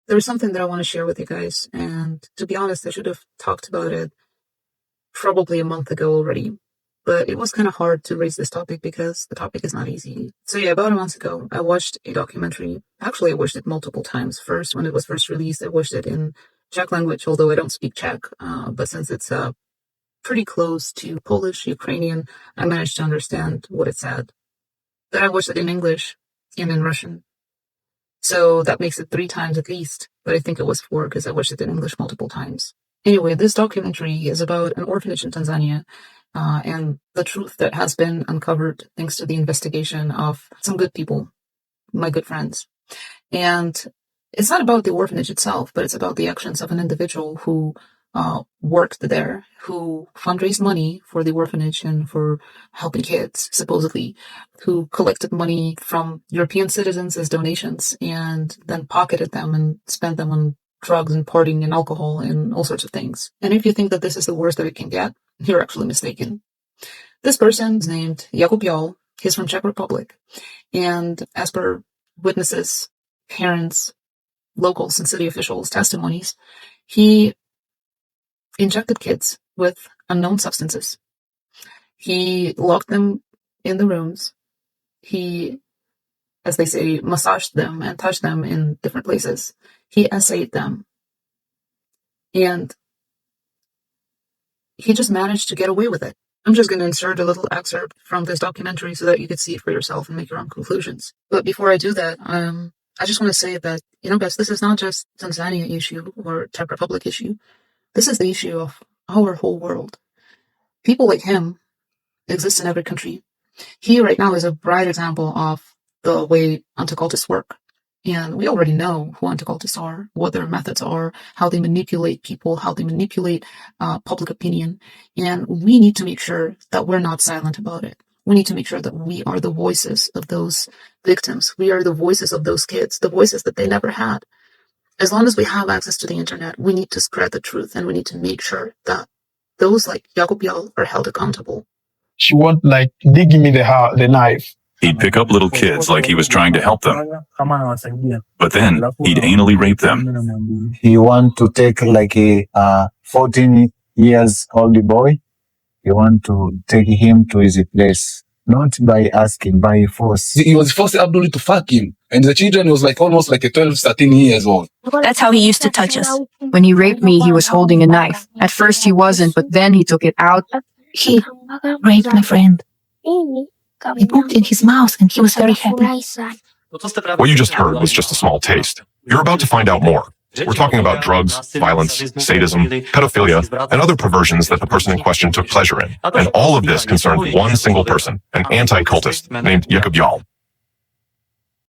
there's something that I want to share with you guys. And to be honest, I should have talked about it probably a month ago already. But it was kind of hard to raise this topic because the topic is not easy. So yeah, about a month ago, I watched a documentary. Actually, I watched it multiple times. First, when it was first released, I watched it in Czech language, although I don't speak Czech. But since it's pretty close to Polish, Ukrainian, I managed to understand what it said. Then I watched it in English and in Russian. So that makes it 3 times at least. But I think it was 4 because I watched it in English multiple times. Anyway, this documentary is about an orphanage in Tanzania. And the truth that has been uncovered thanks to the investigation of some good people, my good friends. And it's not about the orphanage itself, but it's about the actions of an individual who worked there, who fundraised money for the orphanage and for helping kids, supposedly, who collected money from European citizens as donations and then pocketed them and spent them on drugs and partying and alcohol and all sorts of things. And if you think that this is the worst that it can get, you're actually mistaken. This person is named Jakub Jahl. He's from Czech Republic. And as per witnesses, parents, locals, and city officials' testimonies, he injected kids with unknown substances. He locked them in the rooms. He, as they say, massaged them and touched them in different places. He essayed them. And he just managed to get away with it. I'm just going to insert a little excerpt from this documentary so that you can see it for yourself and make your own conclusions. But before I do that, I just want to say that, guys, this is not just Tanzania issue or Czech Republic issue. This is the issue of our whole world. People like him exist in every country. He right now is a bright example of the way anti-cultists work. And we already know who anti-cultists are, what their methods are, how they manipulate people, how they manipulate public opinion. And we need to make sure that we're not silent about it. We need to make sure that we are the voices of those victims. We are the voices of those kids, the voices that they never had. As long as we have access to the internet, we need to spread the truth, and we need to make sure that those like Jakub Jahl are held accountable. She won't dig me the knife. He'd pick up little kids like he was trying to help them. But then he'd anally rape them. He want to take a 14 years old boy. He want to take him to his place. Not by asking, by force. He was forced absolutely to fuck him. And the children was almost 12, 13 years old. That's how he used to touch us. When he raped me, he was holding a knife. At first he wasn't, but then he took it out. He raped my friend. He poked in his mouth and he was very happy. What you just heard was just a small taste. You're about to find out more. We're talking about drugs, violence, sadism, pedophilia, and other perversions that the person in question took pleasure in. And all of this concerned one single person, an anti-cultist named Jakub Jahl.